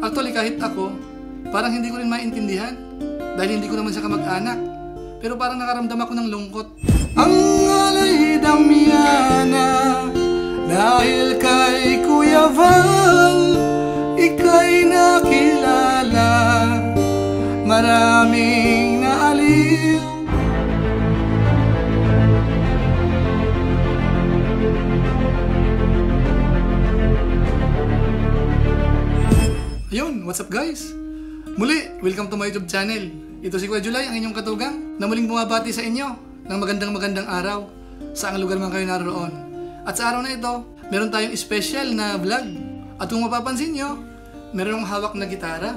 Actually, kahit ako, parang hindi ko rin maintindihan dahil hindi ko naman siya kamag-anak. Pero parang nakaramdam ako ng lungkot. Ang alay Damiana, dahil kay Kuya Val, ika'y nakilala, maraming naaliw. Ayun, what's up guys? Muli, welcome to my YouTube channel. Ito si Kuya July, ang inyong katugang, na muling bumabati sa inyo ng magandang araw sa ang lugar man kayo naroon. At sa araw na ito, meron tayong special na vlog. At kung mapapansin nyo, meron akong hawak na gitara.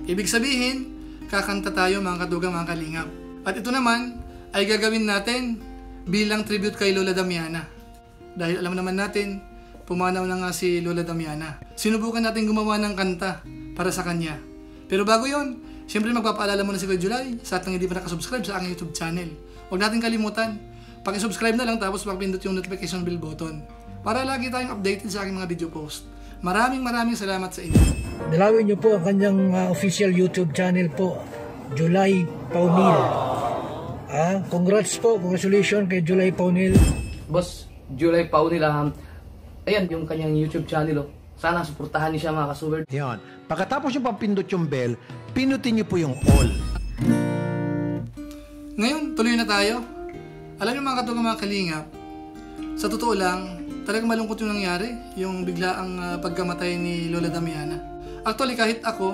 Ibig sabihin, kakanta tayo mga katugang, mga kalingap. At ito naman ay gagawin natin bilang tribute kay Lola Damiana. Dahil alam naman natin, pumanaw na nga si Lola Damiana. Sinubukan natin gumawa ng kanta para sa kanya. Pero bago yon, siyempre magpapaalala muna si Kuya July sa ating hindi pa nakasubscribe sa aking YouTube channel. Huwag natin kalimutan, pakisubscribe na lang tapos pakipindot yung notification bell button para lagi tayong updated sa aking mga video post. Maraming salamat sa inyo. Dalawin niyo po ang kanyang official YouTube channel po, July Paunil. Congrats po, congratulations kay July Paunil. Boss, July Paunil, ayan yung kanyang YouTube channel. Sana suportahan niyo siya mga kasuber. Yan. Pagkatapos yung papindot yung bell, pinutin niyo po yung all. Ngayon, tuloy na tayo. Alam niyo mga katugang, mga kalingap, sa totoo lang, talagang malungkot yung nangyari, yung biglaang pagkamatay ni Lola Damiana. Actually, kahit ako,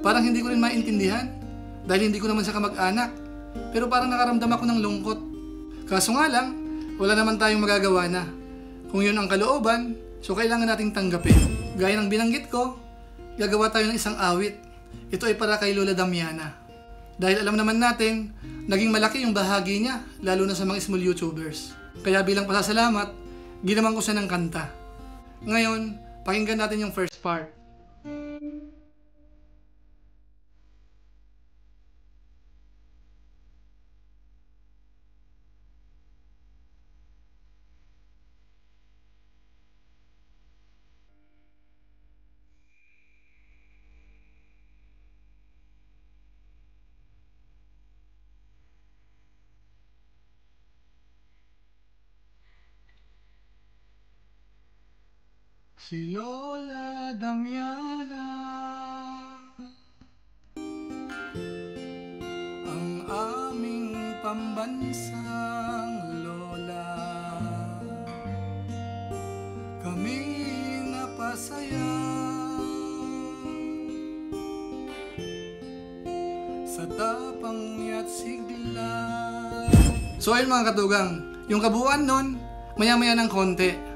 parang hindi ko rin maintindihan dahil hindi ko naman siya kamag-anak. Pero parang nakaramdam ako ng lungkot. Kaso nga lang, wala naman tayong magagawa na. Kung yun ang kalooban, so kailangan nating tanggapin. Gaya ng binanggit ko, gagawa tayo ng isang awit. Ito ay para kay Lola Damiana. Dahil alam naman natin, naging malaki yung bahagi niya, lalo na sa mga small YouTubers. Kaya bilang pasasalamat, ginawan ko siya ng kanta. Ngayon, pakinggan natin yung first part. Si Lola Damiana, ang aming pambansang lola, kami napasaya sa tapang niya't sigla. So ayun mga katugang, yung kabuuan nun, maya-maya ng konti.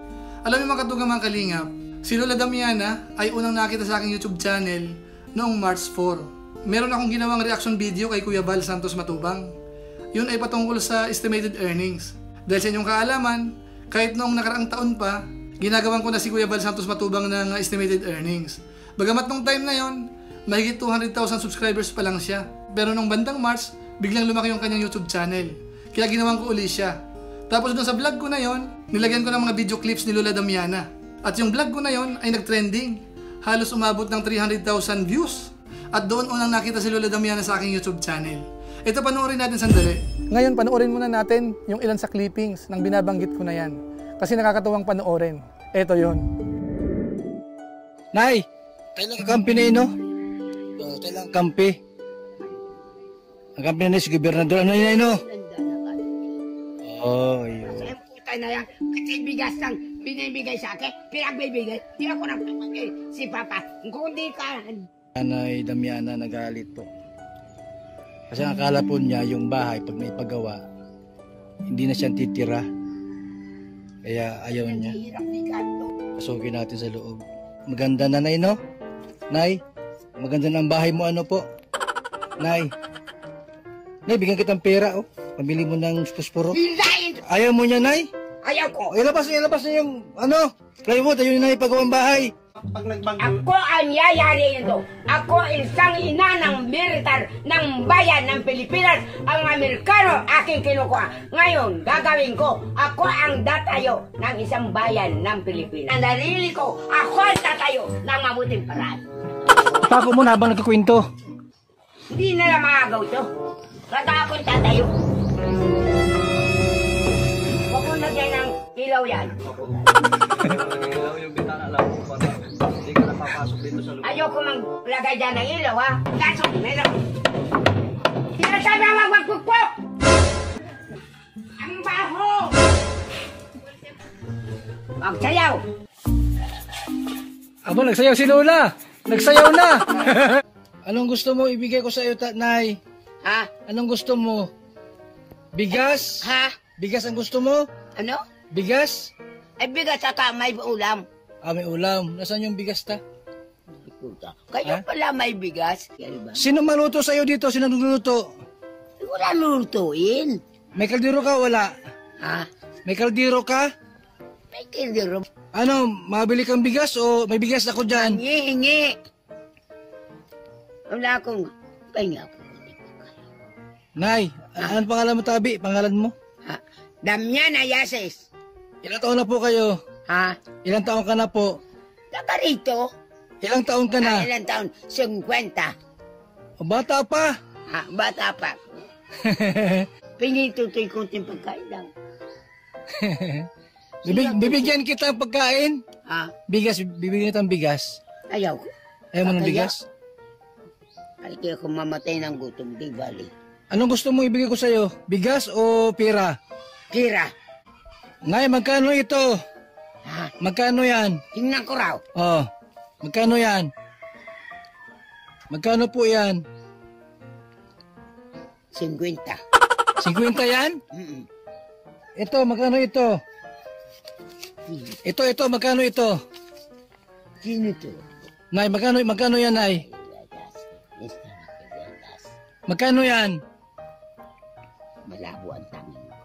Alam niyo mga katugang, mga kalingap, si Lola Damiana ay unang nakita sa aking YouTube channel noong March 4. Meron akong ginawang reaction video kay Kuya Val Santos Matubang. Yun ay patungkol sa estimated earnings. Dahil sa inyong kaalaman, kahit noong nakaraang taon pa, ginagawan ko na si Kuya Val Santos Matubang ng estimated earnings. Bagamat nung time na yon, mahigit 200,000 subscribers pa lang siya. Pero nung bandang March, biglang lumaki yung kanyang YouTube channel. Kaya ginawan ko uli siya. Tapos doon sa vlog ko na yon, nilagyan ko ng mga video clips ni Lola Damiana. At yung vlog ko na yon ay nag-trending. Halos umabot ng 300,000 views. At doon unang nakita si Lola Damiana sa aking YouTube channel. Ito, panoorin natin sandali. Ngayon, panoorin muna natin yung ilan sa clippings ng binabanggit ko na yan. Kasi nakakatuwang panoorin. Ito yon. Nay, tayo lang kampi na no? Tayo lang kampi. Ang kampi na si Gobernador. Ano yun, no? Oh, yun. Kasi ang puta na yan, kasi bigas lang binibigay sa akin, pinagbibigay, di ako nagpapagay si Papa. Kung di ka... Nanay Damiana nagalit po. Kasi akala po niya yung bahay, pag may pagawa, hindi na siya titira. Kaya ayaw niya. Pasukin natin sa loob. Maganda na, Nay, no? Nay, maganda na ang bahay mo, ano po? Nay, bigyan kitang pera, oh. Pamili mo ng pusporo. Ayaw mo niya, Nay? Ayaw ko. Ilabas na yung, ano? Kaya mo, tayo na ipagawang bahay. Ako ang yayari nito. Ako isang ina ng militar ng bayan ng Pilipinas. Ang Amerikano aking kinukuha. Ngayon, gagawin ko. Ako ang datayo ng isang bayan ng Pilipinas. Ang darili ko, ako ang tatayo ng mabuting paraan. Ipako mo na habang nagkikwento. Hindi na lang makagaw to. Kata akong tatayo. Huwag mo lagyan ng ilaw yan. Ilaw yung bitana lang po para hindi ka napapasok dito sa loob. Ayoko maglagay dyan ng ilaw, ha? Kaso, meron. Sinasabi ang magpagpukpok! Ang baho! Magsayaw! Aba, nagsayaw si Lola. Nagsayaw na. Anong gusto mo ibigay ko sa iyo, Nay? Ha? Anong gusto mo? Bigas? Ha? Bigas ang gusto mo? Ano? Bigas? Ay, bigas at may ulam. Ah, may ulam. Nasaan yung bigas ta? Kayo Ha? pala may bigas. Yan ba? Sino maluto sa iyo dito? Sino nagluluto? Wala lutuin. May kaldero ka? Wala. Ha? May kaldero ka? May kildero. Ano, mabili kang bigas o may bigas ako dyan? Hingi. Wala akong pahinga ako. Nay, anong pangalan mo, Tabi? Pangalan mo? Ha? Damian Ayases. Ilang taon na po kayo? Ha? Ilang taon ka na po? Taga rito. Ilang taon ka na? Ilang taon? 50. O, bata pa. Ha? Bata pa. Pingin tutoy kunting pagkain lang. Bibigyan kita ng pagkain. Ha? Bigas, bibigyan kita ng bigas. Ayaw ko. Ayaw mo ng Kaya- bigas? Ay, kaya kung mamatay ng gutom, di bali. Anong gusto mo ibigay ko sa'yo? Bigas o pera? Kira. Nay, magkano ito? Ha? Magkano yan? Tingnan ko raw. Oh, magkano yan? Magkano po yan? 50. 50 yan? Mm-mm. Ito, magkano ito? Ito, magkano ito? Sino to? Nay, magkano yan, Nay? Magkano yan? Malabo ang tangin ko.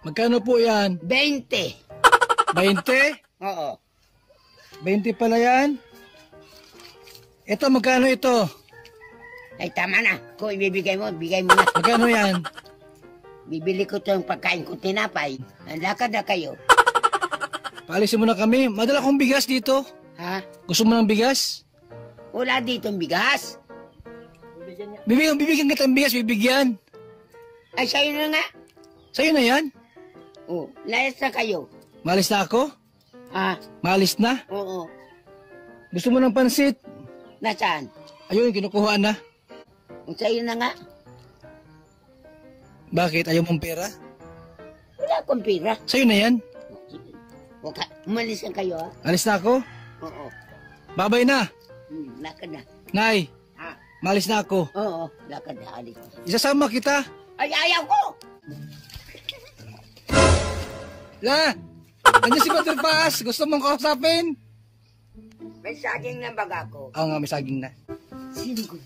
Magkano po yan? 20. 20? Oo. 20 pala yan? Ito, magkano ito? Ay, tama na. Kung ibibigay mo, bigay mo na. Magkano yan? Bibili ko itong pagkain ko tinapay. Ang lakad na kayo. Paalisin mo na kami. Madala kong bigas dito. Ha? Gusto mo ng bigas? Wala ditong bigas. Bibigyan kita ng bigas, bibigyan. Ay, sa'yo na nga. Sa'yo na yan. Oh, layas na kayo. Maalis na ako? Ha? Maalis na? Oo. Gusto mo ng pansit? Nasaan? Ayun, kinukuhaan na. Sa'yo na nga. Bakit? Ayaw mong pera? Wala akong pira. Sa'yo na yan. Okay. Umalis na kayo, ha? Alis na ako? Oo. Babay na. Lakad na. Nay, Ha? maalis na ako. Oo, lakad na. Alis na. Isasama kita. Ay, ayaw ko! La! Andiyan si Mother Paas. Gusto mong kausapin? May saging na baga ko. Oo nga, may saging na. Sino ko?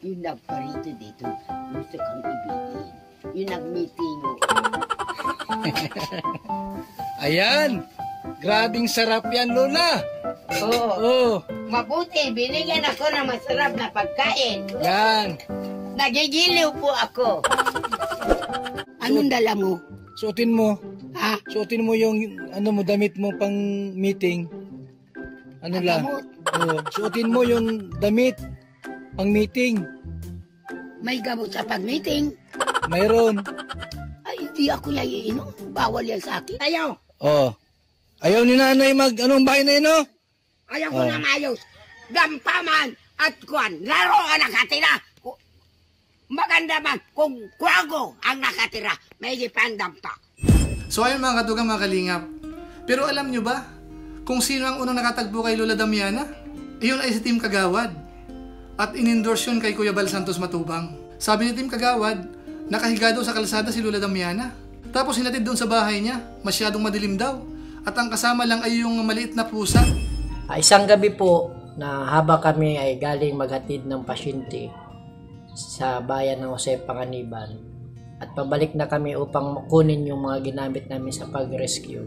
Yung nagparito dito, gusto kang ibigin. Yung nag-meeting mo. Ayan! Grabing sarap yan, Lola! Oo. Oo, Mabuti, binigyan ako ng masarap na pagkain. yan. Nagigiliw po ako. Anong dala mo? Suotin mo. Ha? Suotin mo yung ano mo, damit mo pang meeting. Ano lang? Gamot? Oo, suotin mo yung damit pang meeting. May gamot sa pag-meeting. Mayroon. Ay, hindi ako yan iinom. Bawal yan sa akin. Ayaw. Oh. Ayaw ni nanay anong bahay na yun, oh? Ayaw ko na mayos. Gampaman at kwan. Laro ang nakatira. Maganda man kung kwago ang nakatira. May gipandam pa. So ayun mga katugang, mga kalingap. Pero alam nyo ba kung sino ang unang nakatagpo kay Lola Damiana? Iyon ay si Team Kagawad. At in-endorse yun kay Kuya Bal Santos Matubang. Sabi ni Team Kagawad, nakahiga daw sa kalsada si Lola Damiana. Tapos hinatid doon sa bahay niya, masyadong madilim daw. At ang kasama lang ay yung maliit na pusa. Isang gabi po na haba kami ay galing maghatid ng pasyente sa bayan ng Jose Panganiban at pabalik na kami upang kunin yung mga ginamit namin sa pag-rescue.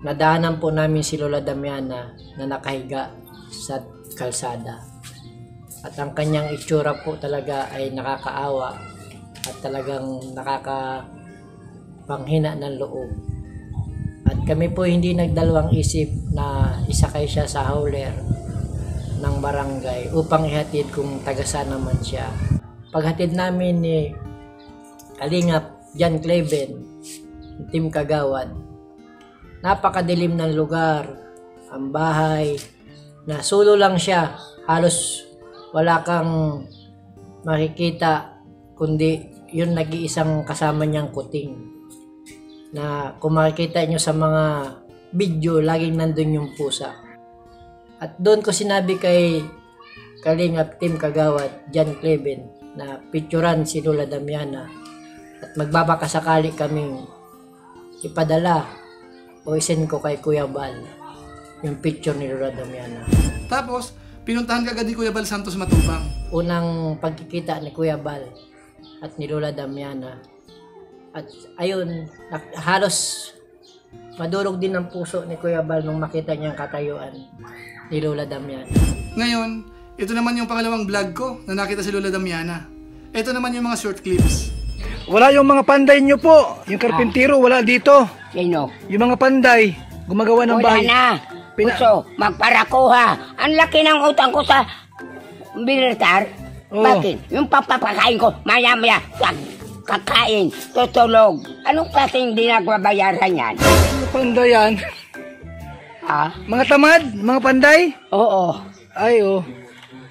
Nadaanan po namin si Lola Damiana na nakahiga sa kalsada at ang kanyang itsura po talaga ay nakakaawa at talagang nakakapanghina ng loob. At kami po hindi nagdalawang isip na isakay siya sa hauler ng barangay upang ihatid kung taga saan naman siya. Paghatid namin ni Kalingap Jan Cleven, Team Kagawad, napakadilim ng lugar, ang bahay, na solo lang siya, halos wala kang makikita kundi yun nag-iisang kasama niyang kuting, na kung makikita nyo sa mga video, laging nandun yung pusa. At doon ko sinabi kay Kalingap Team Kagawad Jan Cleven na picturean si Lola Damiana at magbabakasakali kaming ipadala o isend ko kay Kuya Bal yung picture ni Lola Damiana. Tapos, pinuntahan ka agad ni Kuya Bal Santos Matubang. Unang pagkikita ni Kuya Bal at ni Lola Damiana. At ayun, halos madurog din ang puso ni Kuya Bal nung makita niyang katayuan ni Lola Damiana. Ngayon, ito naman yung pangalawang vlog ko na nakita si Lola Damiana. Ito naman yung mga short clips. Wala yung mga panday nyo po. Yung karpintero, wala dito. Sino? Yung mga panday, gumagawa ng Wala bahay. na. Puso, magparakuha. Ang laki ng utang ko sa militar. Oo. Bakit? Yung papapakain ko, maya-maya, kakain, tutulog. Anong klaseng hindi nagbabayaran yan? Mga panday yan. Ha? Mga tamad, mga panday. Oo. Ay, oh.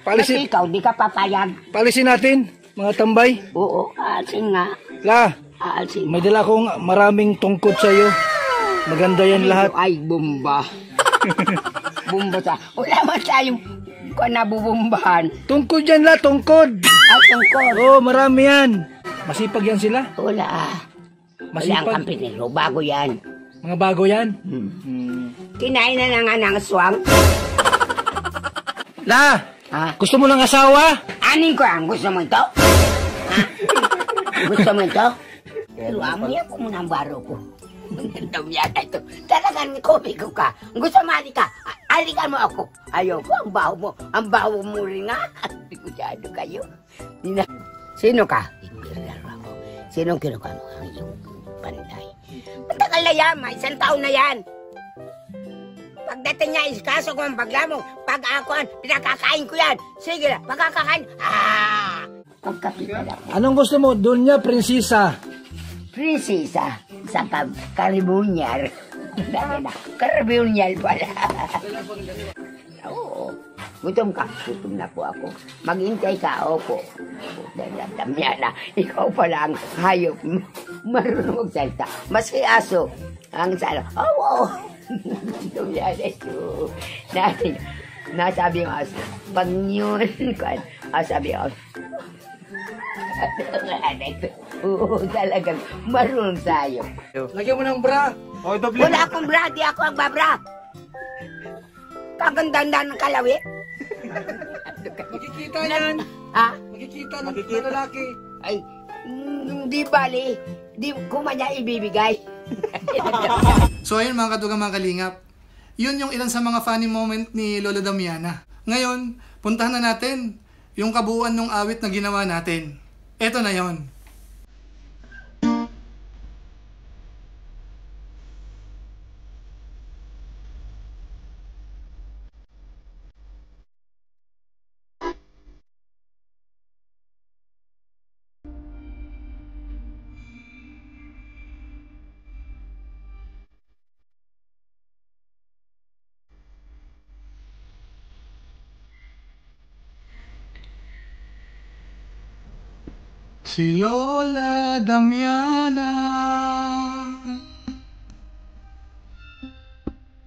Kasi Paalisin, ikaw, di ka papayag. paalisin natin, mga tambay. Oo, aalsin nga. La, Aalsin. may dala akong maraming tungkod sa iyo. Maganda yan lahat. Ay, bomba. Bomba sa... Wala man tayong nabubumbahan. Tungkod yan la, tungkod. At tungkol. Oh, marami yan. Masipag yan sila. Wala. Wala ang Masipag. kampinero. Bago yan. Mga bago yan. Kinain na nga ng aswang. La, Ha? gusto mo ng asawa? Anin ko ang gusto mo ito? Ha? Gusto mo ito? Pero amoy ako muna ang baro ko. Ang ganda mo yata ito. Talagang komigo ka. Gusto mo ka. Alikan mo ako. Ayoko, ang baho mo. Ang baho mo rin nga. Bigusyado kayo. Sino ka? Ipirlaro ako. Sino kinuha mo ang iyong panday? Matagal na yan. May isang taon na yan. Pagdating niya, iskaso ko ang bagla mo. Pag akoan, pinakakain ko yan. Sige na, pagkakain. Pagkapita lang. Anong gusto mo? Doon niya, prinsesa. Prinsesa sa karibunyar. Karibunyar pala. Oo. Gutom ka? Gutom na po ako. Maghintay ka, opo. Damiana, ikaw pala ang hayop. Marunong magsalita. Maski aso. Ang salo. Oo. Damiana ito. Nasabi ng aso. Pag yun, sabi ng aso. Oo, talagang marunong tayo. Lagyan mo ng bra. O, doble. Wala akong bra, di ako ang babra. Kaganda ng kalawi. Makikita yan. Ha? Makikita ng lalaki. Ay, di bali. Di ko man niya ibibigay. So ayun mga katugang mga kalingap, yun yung ilan sa mga funny moment ni Lola Damiana. Ngayon, puntahan na natin yung kabuuan ng awit na ginawa natin. Eto na yon. Si Lola Damiana,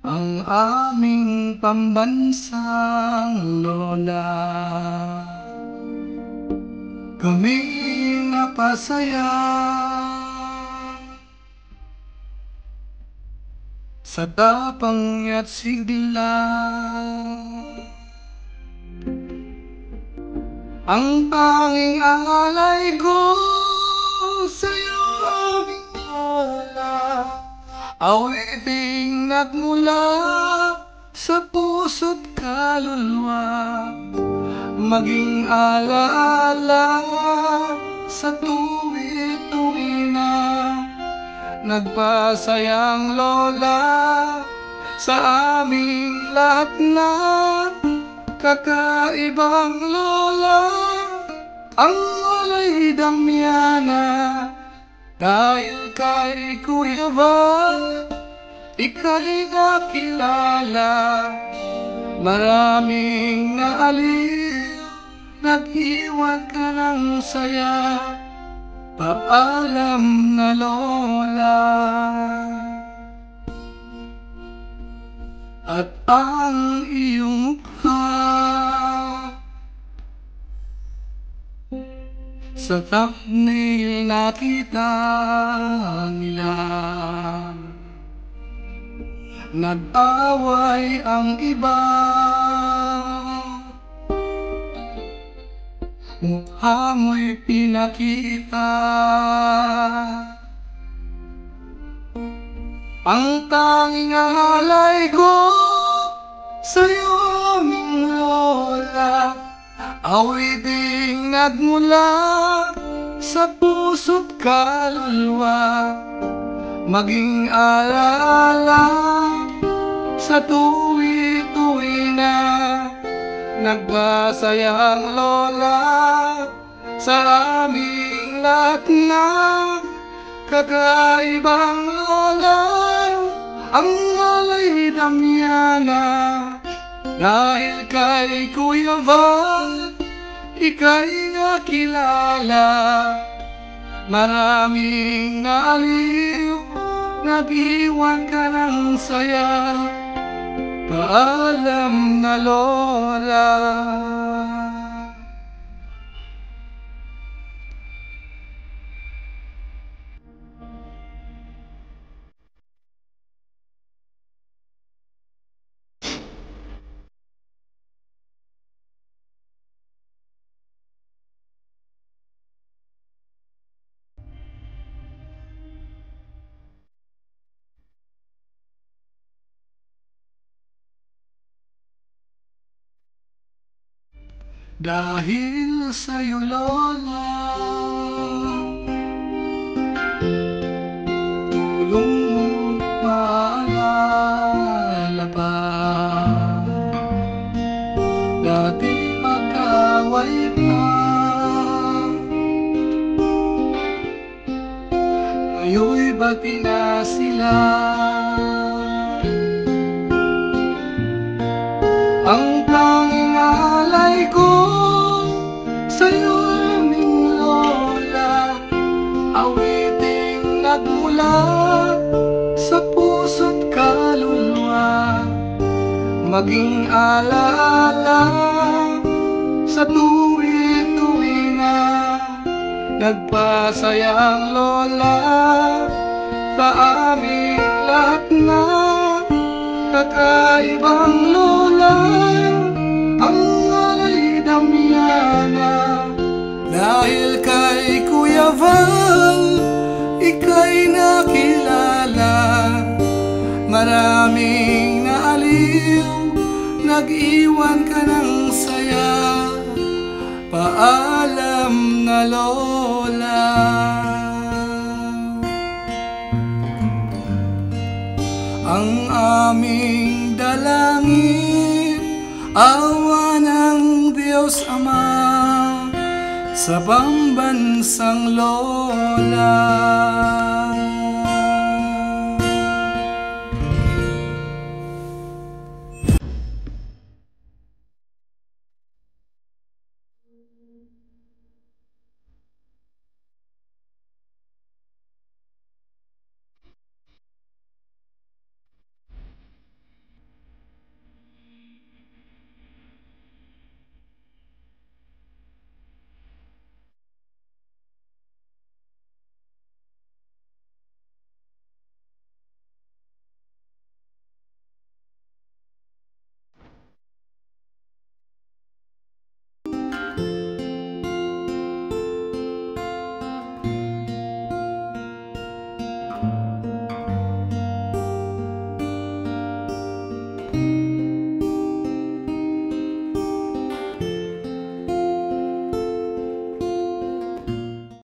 ang aming pambansang lola. Kami napasaya sa tapang at sigla. Ang tanging alay ko sa'yo, aming lola, awiting nagmula sa puso't kaluluwa, maging alaala sa tuwi-tuwi na nagpasayang lola sa aming lahat na kakaibang lola, ang walay damyana. Dahil kay Kuya Val, ika'y nakilala. Maraming naaliw, nag-iwan ka ng saya. Paalam na lola. At ang iyong mukha sa thumbnail nakita nila. Nag-away ang iba, mukha mo'y pinakita. Ang tanging alay ko sa'yo, aming lola, awiting nagmula sa puso't kaluluwa. Maging alala sa tuwi-tuwi na nagbasayang lola sa aming lahat na kakaibang lola. Ang walay damyana, dahil kay Kuya Val, ika'y nakilala. Maraming naaliw, nag-iwan ka ng saya. Paalam na lola. Dahil sa'yo, lola, tulong mo't maalala pa. Dati pagkaway pa, ngayon'y bati na sila. Ang tanging alay ko sa'yo, aming lola, awiting nagmula sa puso't kaluluwa. Maging alaala sa tuwi-tuwi na nagpasayang lola sa aming lahat na kakaibang lola. Ang walay damyana, dahil kay Kuya Val, ika'y nakilala. Maraming naaliw, nag-iwan ka ng saya. Paalam na lola. Ang aming dalangin, awa ng Diyos Ama sa pambansang lola.